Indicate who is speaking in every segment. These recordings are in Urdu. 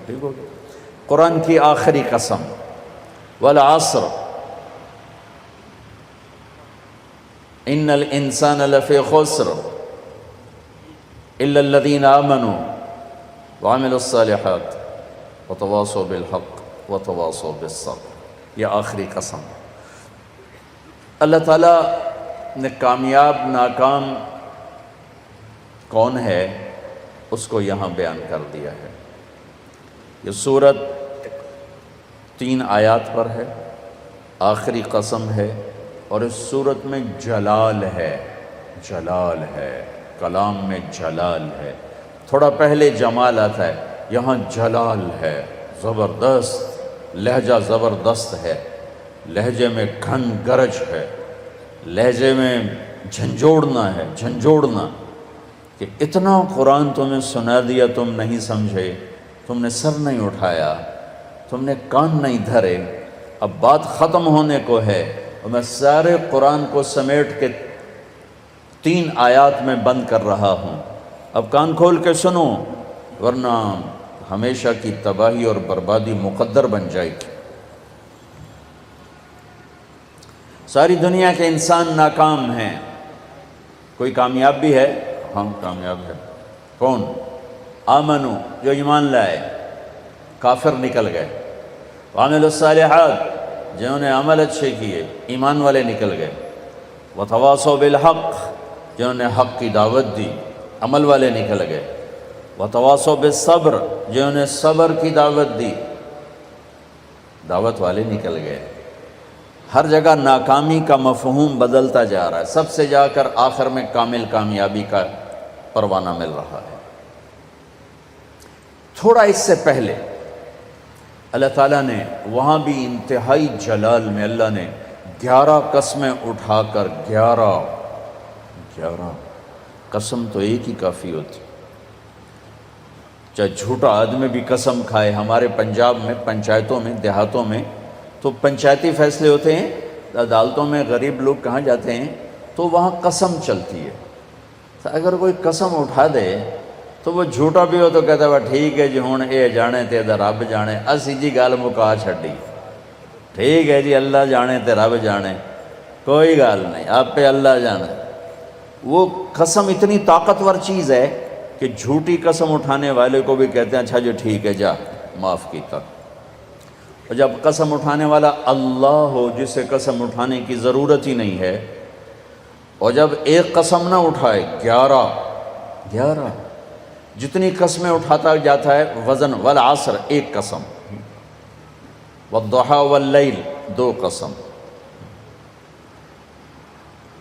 Speaker 1: ٹھیک ہو گیا۔ قرآن کی آخری قسم، والعصر ان الانسان لفی خسر الا الذین آمنوا وعملوا الصالحات وتواصوا بالحق وتواصوا بالصبر، یہ آخری قسم۔ اللہ تعالیٰ نے کامیاب ناکام کون ہے اس کو یہاں بیان کر دیا ہے۔ یہ سورت 3 آیات پر ہے، آخری قسم ہے، اور اس سورت میں جلال ہے، جلال ہے، کلام میں جلال ہے۔ تھوڑا پہلے جمال آتا ہے، یہاں جلال ہے، زبردست لہجہ، زبردست ہے، لہجے میں گھن گرج ہے، لہجے میں جھنجھوڑنا ہے، جھنجھوڑنا، کہ اتنا قرآن تمہیں سنا دیا تم نہیں سمجھے، تم نے سر نہیں اٹھایا، تم نے کان نہیں دھرے، اب بات ختم ہونے کو ہے، اور میں سارے قرآن کو سمیٹ کے 3 آیات میں بند کر رہا ہوں، اب کان کھول کے سنو ورنہ ہمیشہ کی تباہی اور بربادی مقدر بن جائے گی۔ ساری دنیا کے انسان ناکام ہیں، کوئی کامیاب بھی ہے؟ ہاں کامیاب ہے۔ کون؟ آمنو، جو ایمان لائے، کافر نکل گئے، وعملوا الصالحات، جنہوں نے عمل اچھے کیے، ایمان والے نکل گئے، وتواصوا بالحق، جنہوں نے حق کی دعوت دی، عمل والے نکل گئے، وتواصوا بالصبر، جنہوں نے صبر کی دعوت دی، دعوت والے نکل گئے۔ ہر جگہ ناکامی کا مفہوم بدلتا جا رہا ہے، سب سے جا کر آخر میں کامل کامیابی کا پروانہ مل رہا ہے۔ تھوڑا اس سے پہلے اللہ تعالیٰ نے وہاں بھی انتہائی جلال میں اللہ نے 11 قسمیں اٹھا کر 11 قسم تو ایک ہی کافی ہوتی، چاہے جھوٹا آدمی بھی قسم کھائے۔ ہمارے پنجاب میں پنچایتوں میں دیہاتوں میں تو پنچایتی فیصلے ہوتے ہیں، عدالتوں میں غریب لوگ کہاں جاتے ہیں تو وہاں قسم چلتی ہے، تو اگر کوئی قسم اٹھا دے تو وہ جھوٹا بھی ہو تو کہتا ہے وہ ٹھیک ہے جی ہوں اے جانے تے دا رب جانے، اسی جی گل مکا چھڈی، ٹھیک ہے جی اللہ جانے تے رب جانے، کوئی گل نہیں، آپ پہ اللہ جانے۔ وہ قسم اتنی طاقتور چیز ہے کہ جھوٹی قسم اٹھانے والے کو بھی کہتے ہیں اچھا جی ٹھیک ہے جا معاف کیتا، اور جب قسم اٹھانے والا اللہ ہو جسے قسم اٹھانے کی ضرورت ہی نہیں ہے، اور جب ایک قسم نہ اٹھائے 11 جتنی قسمیں اٹھاتا جاتا ہے وزن، والعصر ایک قسم، والضحى واللیل 2 قسم،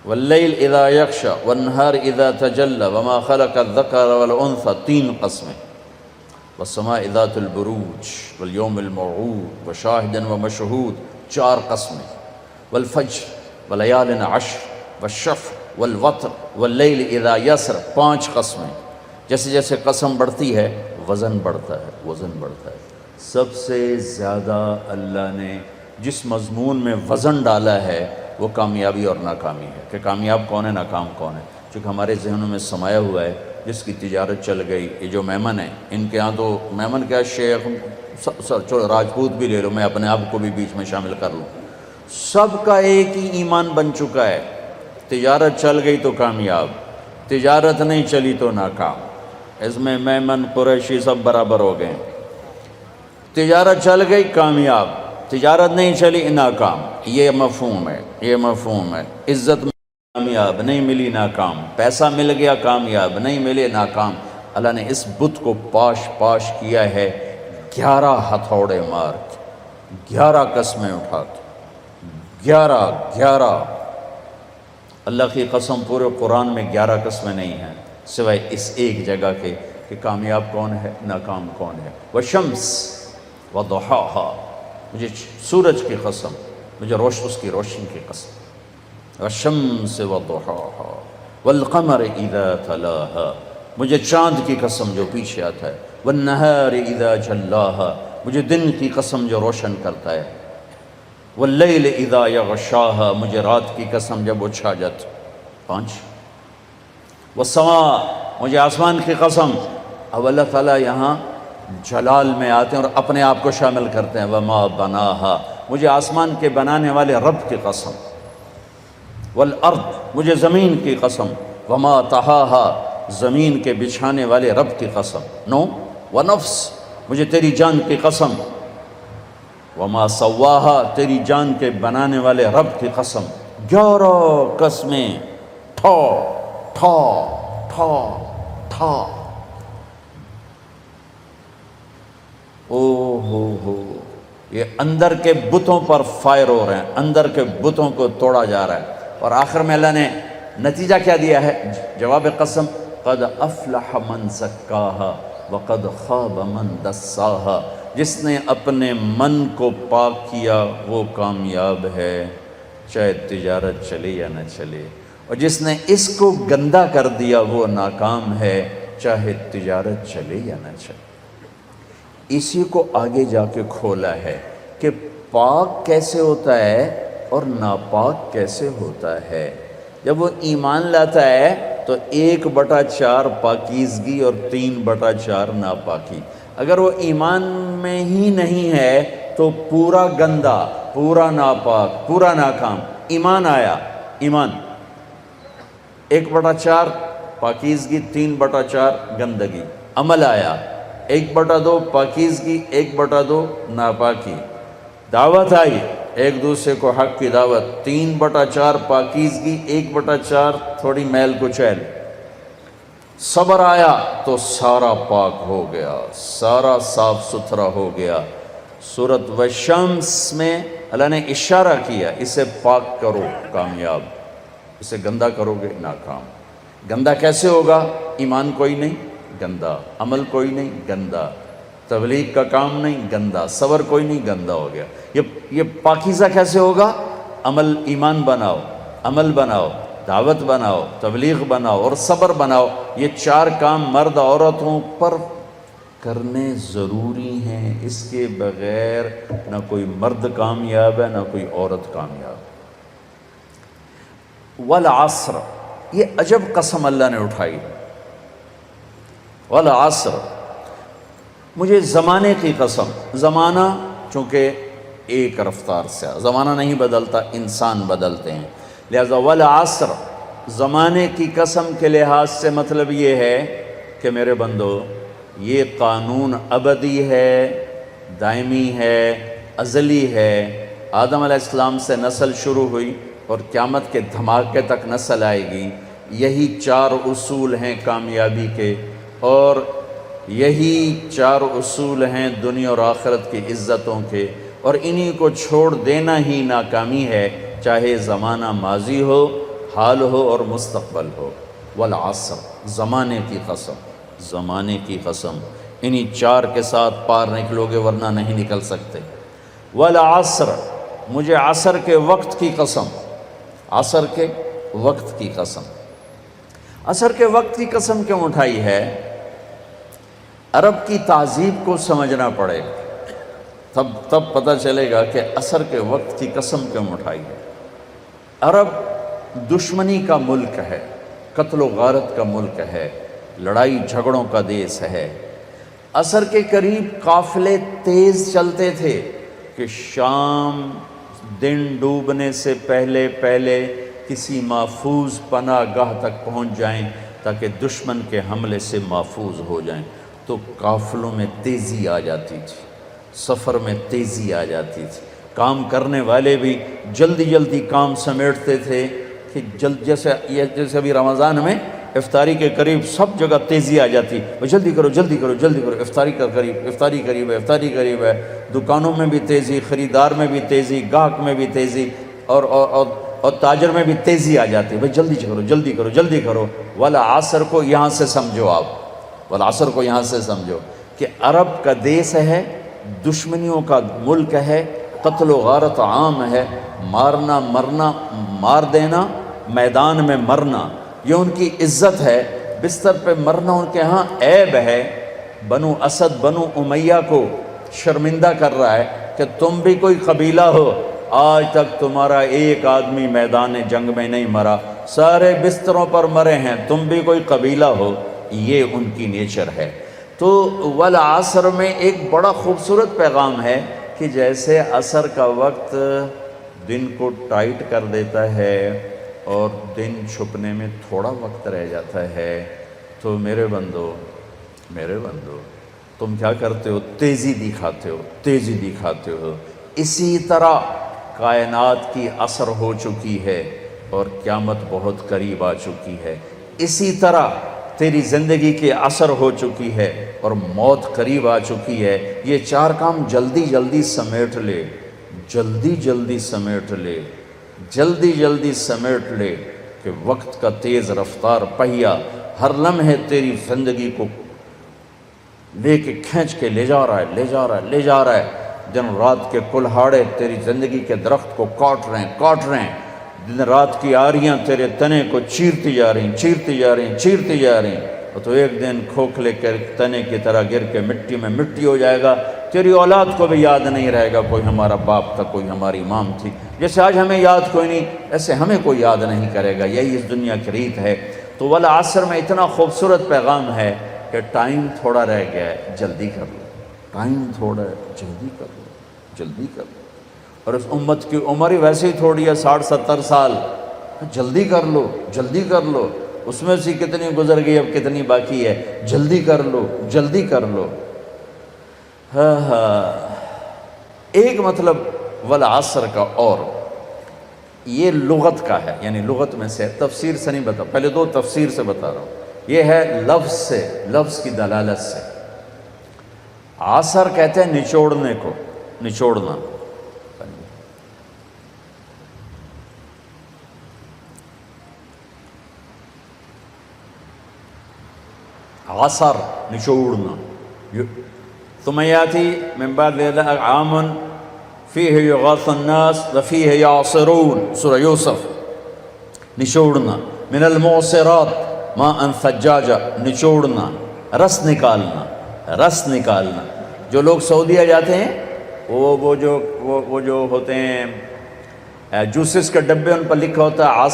Speaker 1: واللیل اذا یغشی والنہار اذا تجلی وما خلق الذکر والانثى 3 قسمیں، والسماء ذات البروج والیوم الموعود وشاہد ومشہود 4 قسمیں، والفجر ولیال عشر والشفع والوتر واللیل اذا یسر 5 قسمیں۔ جیسے جیسے قسم بڑھتی ہے وزن بڑھتا ہے، وزن بڑھتا ہے۔ سب سے زیادہ اللہ نے جس مضمون میں وزن ڈالا ہے وہ کامیابی اور ناکامی ہے، کہ کامیاب کون ہے، ناکام کون ہے، چونکہ ہمارے ذہنوں میں سمایا ہوا ہے جس کی تجارت چل گئی۔ یہ جو میمن ہیں ان کے ہاں تو میمن کیا شیخ، چلو راجپوت بھی لے لو، میں اپنے آپ کو بھی بیچ میں شامل کر لوں، سب کا ایک ہی ایمان بن چکا ہے، تجارت چل گئی تو کامیاب، تجارت نہیں چلی تو ناکام۔ اس میں میمن قریشی سب برابر ہو گئے، تجارت چل گئی کامیاب، تجارت نہیں چلی ناکام۔ یہ مفہوم ہے، یہ مفہوم ہے۔ عزت کامیاب نہیں ملی ناکام، پیسہ مل گیا کامیاب نہیں ملے ناکام۔ اللہ نے اس بت کو پاش کیا ہے 11 ہتھوڑے مار کے، 11 قسمیں اٹھا کے، 11 اللہ کی قسم پورے قرآن میں 11 قسمیں نہیں ہیں سوائے اس ایک جگہ کے کہ کامیاب کون ہے، ناکام کون ہے۔ والشمس وضحاها، مجھے سورج کی قسم، مجھے اس کی روشنی کی قسم، والشمس وضحاها والقمر اذا تلاها، مجھے چاند کی قسم جو پیچھے آتا ہے، والنہار اذا جلاها، مجھے دن کی قسم جو روشن کرتا ہے، واللیل اذا یغشاها، مجھے رات کی قسم جب وہ چھا جاتی، 5۔ والسماء، مجھے آسمان کی قسم۔ اب اللہ تعالیٰ یہاں جلال میں آتے ہیں اور اپنے آپ کو شامل کرتے ہیں، وما بناہا، مجھے آسمان کے بنانے والے رب کی قسم، والارض، مجھے زمین کی قسم، وما طہاہا، زمین کے بچھانے والے رب کی قسم، ونفس، مجھے تیری جان کی قسم، وما سواہا، تیری جان کے بنانے والے رب کی قسم۔ 11 قسمیں، ٹھا ٹھا ٹھا ٹھا۔ او ہو، یہ اندر کے بتوں پر فائر ہو رہے ہیں، اندر کے بتوں کو توڑا جا رہا ہے، اور آخر میں اللہ نے نتیجہ کیا دیا ہے؟ جواب قسم، قد افلح من زکاہا وقد خاب من دساہا، جس نے اپنے من کو پاک کیا وہ کامیاب ہے، چاہے تجارت چلے یا نہ چلے، اور جس نے اس کو گندا کر دیا وہ ناکام ہے، چاہے تجارت چلے یا نہ چلے۔ اسی کو آگے جا کے کھولا ہے کہ پاک کیسے ہوتا ہے اور ناپاک کیسے ہوتا ہے۔ جب وہ ایمان لاتا ہے تو 1/4 پاکیزگی اور 3/4 ناپاکی۔ اگر وہ ایمان میں ہی نہیں ہے تو پورا گندا، پورا ناپاک، پورا ناکام۔ ایمان آیا، ایمان 1/4 پاکیزگی، 3/4 گندگی۔ عمل آیا، 1/2 پاکیزگی، 1/2 ناپاکی۔ دعوت آئی، ایک دوسرے کو حق کی دعوت، 3/4 پاکیزگی، 1/4 تھوڑی میل کچیل۔ صبر آیا تو سارا پاک ہو گیا، سارا صاف ستھرا ہو گیا۔ سورۃ والشمس میں اللہ نے اشارہ کیا، اسے پاک کرو کامیاب، اسے گندا کرو گے ناکام۔ گندا کیسے ہوگا؟ ایمان کوئی نہیں، گندا، عمل کوئی نہیں، گندا، تبلیغ کا کام نہیں، گندا، صبر کوئی نہیں، گندا ہو گیا۔ یہ پاکیزہ کیسے ہوگا؟ عمل، ایمان بناؤ، عمل بناؤ، دعوت بناؤ، تبلیغ بناؤ اور صبر بناؤ۔ یہ 4 کام مرد عورتوں پر کرنے ضروری ہیں، اس کے بغیر نہ کوئی مرد کامیاب ہے نہ کوئی عورت کامیاب۔ والعصر، یہ عجب قسم اللہ نے اٹھائی، والعصر، مجھے زمانے کی قسم۔ زمانہ چونکہ ایک رفتار سے، زمانہ نہیں بدلتا، انسان بدلتے ہیں، لہذا والعصر، زمانے کی قسم کے لحاظ سے مطلب یہ ہے کہ میرے بندو، یہ قانون ابدی ہے، دائمی ہے، ازلی ہے۔ آدم علیہ السلام سے نسل شروع ہوئی اور قیامت کے دھماکے تک نسل آئے گی۔ یہی 4 اصول ہیں کامیابی کے، اور یہی 4 اصول ہیں دنیا اور آخرت کی عزتوں کے، اور انہی کو چھوڑ دینا ہی ناکامی ہے، چاہے زمانہ ماضی ہو، حال ہو اور مستقبل ہو۔ والعصر، زمانے کی قسم، زمانے کی قسم، انہی 4 کے ساتھ پار نکلو گے ورنہ نہیں نکل سکتے۔ والعصر، مجھے عصر کے وقت کی قسم، عصر کے وقت کی قسم۔ عصر کے وقت کی قسم کیوں اٹھائی ہے؟ عرب کی تہذیب کو سمجھنا پڑے، تب پتہ چلے گا کہ عصر کے وقت کی قسم کیوں اٹھائی ہے۔ عرب دشمنی کا ملک ہے، قتل و غارت کا ملک ہے، لڑائی جھگڑوں کا دیس ہے۔ عصر کے قریب قافلے تیز چلتے تھے کہ شام دن ڈوبنے سے پہلے کسی محفوظ پناہ گاہ تک پہنچ جائیں تاکہ دشمن کے حملے سے محفوظ ہو جائیں۔ تو قافلوں میں تیزی آ جاتی تھی، سفر میں تیزی آ جاتی تھی، کام کرنے والے بھی جلدی کام سمیٹتے تھے کہ جیسے ابھی رمضان میں افطاری کے قریب سب جگہ تیزی آ جاتی، جلدی کرو، افطاری قریب ہے۔ دکانوں میں بھی تیزی، خریدار میں بھی تیزی، گاہک میں بھی تیزی، اور تاجر میں بھی تیزی آ جاتی، جلدی کرو۔ والعصر کو یہاں سے سمجھو، آپ والعصر کو یہاں سے سمجھو کہ عرب کا دیس ہے، دشمنیوں کا ملک ہے، قتل و غارت عام ہے، مارنا مرنا، مار دینا، میدان میں مرنا، یہ ان کی عزت ہے۔ بستر پہ مرنا ان کے ہاں عیب ہے۔ بنو اسد، بنو امیہ کو شرمندہ کر رہا ہے کہ تم بھی کوئی قبیلہ ہو، آج تک تمہارا ایک آدمی میدان جنگ میں نہیں مرا، سارے بستروں پر مرے ہیں، تم بھی کوئی قبیلہ ہو۔ یہ ان کی نیچر ہے۔ تو والعصر میں ایک بڑا خوبصورت پیغام ہے کہ جیسے عصر کا وقت دن کو ٹائٹ کر دیتا ہے اور دن چھپنے میں تھوڑا وقت رہ جاتا ہے، تو میرے بندو تم کیا کرتے ہو؟ تیزی دکھاتے ہو۔ اسی طرح کائنات کی عصر ہو چکی ہے اور قیامت بہت قریب آ چکی ہے، اسی طرح تیری زندگی کی عصر ہو چکی ہے اور موت قریب آ چکی ہے۔ یہ چار کام جلدی جلدی سمیٹ لے، جلدی جلدی سمیٹ لے کہ وقت کا تیز رفتار پہیہ ہر لمحے تیری زندگی کو لے کے کھینچ کے لے جا رہا ہے۔ دن رات کے کلہاڑے تیری زندگی کے درخت کو کاٹ رہے ہیں، دن رات کی آریاں تیرے تنے کو چیرتی جا رہی ہیں، اور تو ایک دن کھوکھلے کے تنے کی طرح گر کے مٹی میں مٹی ہو جائے گا۔ تیری اولاد کو بھی یاد نہیں رہے گا کوئی ہمارا باپ تھا، کوئی ہماری مام تھی۔ جیسے آج ہمیں یاد کوئی نہیں، ایسے ہمیں کوئی یاد نہیں کرے گا۔ یہی اس دنیا کی ریت ہے۔ تو والعصر میں اتنا خوبصورت پیغام ہے کہ ٹائم تھوڑا رہ گیا ہے، جلدی کر لو، جلدی کر لو۔ اور اس امت کی عمر ہی ویسے ہی تھوڑی ہے، 60-70 سال، جلدی کر لو۔ اس میں سے کتنی گزر گئی، اب کتنی باقی ہے، جلدی کر لو۔ ایک مطلب والعصر کا، اور یہ لغت کا ہے، یعنی لغت میں سے، تفسیر سے نہیں بتا، پہلے دو تفسیر سے بتا رہا ہوں۔ یہ ہے لفظ سے، لفظ کی دلالت سے۔ عصر کہتے ہیں نچوڑنے کو، نچوڑنا۔ عصر نچوڑنا۔ ثم یاتی من بعد ذلك عام فیہ یغاث الناس وفیہ یعصرون، سورہ یوسف۔ نچوڑنا۔ من المعصرات ماء ثجاجا، نچوڑنا، رس نکالنا۔ جو لوگ سعودیہ جاتے ہیں وہ جو ہوتے ہیں جوسز کے ڈبے، ان پر لکھا ہوتا ہے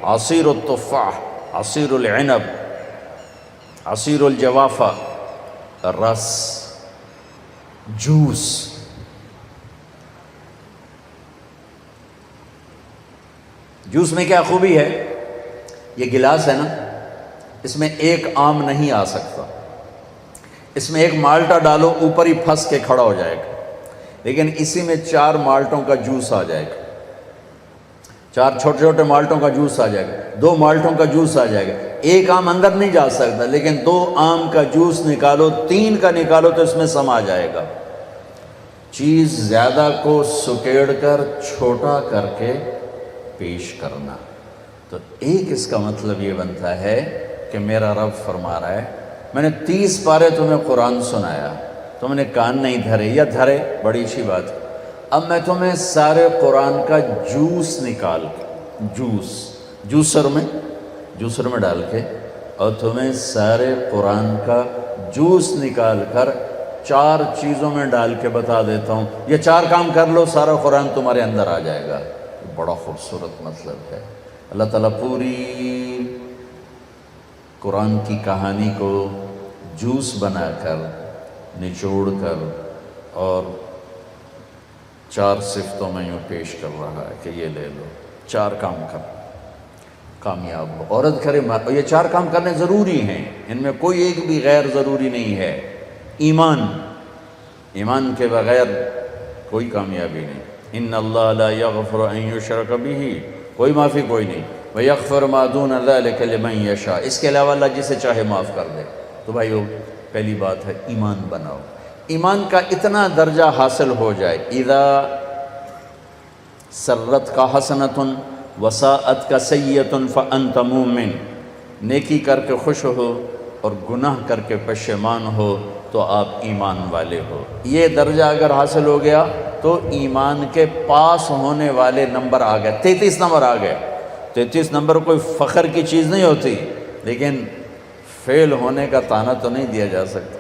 Speaker 1: عصیر التفاح، عصیر العنب، عصیر الجوافہ، رس، جوس۔ جوس میں کیا خوبی ہے؟ یہ گلاس ہے نا، اس میں ایک آم نہیں آ سکتا، اس میں ایک مالٹا ڈالو اوپر ہی پھنس کے کھڑا ہو جائے گا، لیکن اسی میں 4 مالٹوں کا جوس آ جائے گا، 4 چھوٹے چھوٹے مالٹوں کا جوس آ جائے گا، 2 مالٹوں کا جوس آ جائے گا۔ ایک آم اندر نہیں جا سکتا، لیکن 2 آم کا جوس نکالو، 3 کا نکالو تو اس میں سما جائے گا۔ چیز زیادہ کو سکیڑ کر چھوٹا کر کے پیش کرنا، تو ایک اس کا مطلب یہ بنتا ہے کہ میرا رب فرما رہا ہے، میں نے 30 پارے تمہیں قرآن سنایا، تم نے کان نہیں دھرے، یا دھرے بڑی اچھی بات ہے، اب میں تمہیں سارے قرآن کا جوس نکال کے، جوسر میں ڈال کے، اور تمہیں سارے قرآن کا جوس نکال کر 4 چیزوں میں ڈال کے بتا دیتا ہوں، یہ 4 کام کر لو، سارا قرآن تمہارے اندر آ جائے گا۔ بڑا خوبصورت مطلب ہے۔ اللہ تعالیٰ پوری قرآن کی کہانی کو جوس بنا کر، نچوڑ کر، اور 4 صفتوں میں یوں پیش کر رہا ہے کہ یہ لے لو، 4 کام کر، کامیاب ہو۔ عورت کرے، یہ 4 کام کرنے ضروری ہیں، ان میں کوئی ایک بھی غیر ضروری نہیں ہے۔ ایمان کے بغیر کوئی کامیابی نہیں۔ ان اللہ لا یغفر ان یشرک بہ، کوئی معافی کوئی نہیں، ویغفر ما دون ذلک لمن یشاء، اس کے علاوہ اللہ جسے چاہے معاف کر دے۔ تو بھائیو، پہلی بات ہے ایمان بناؤ۔ ایمان کا اتنا درجہ حاصل ہو جائے، اذا سرت کا حسنۃ وساءت کا سیئۃ فانت مومن، نیکی کر کے خوش ہو اور گناہ کر کے پشیمان ہو تو آپ ایمان والے ہو۔ یہ درجہ اگر حاصل ہو گیا تو ایمان کے پاس ہونے والے نمبر آ گئے، 33 نمبر آ گئے۔ 33 نمبر کوئی فخر کی چیز نہیں ہوتی، لیکن فیل ہونے کا طعنہ تو نہیں دیا جا سکتا۔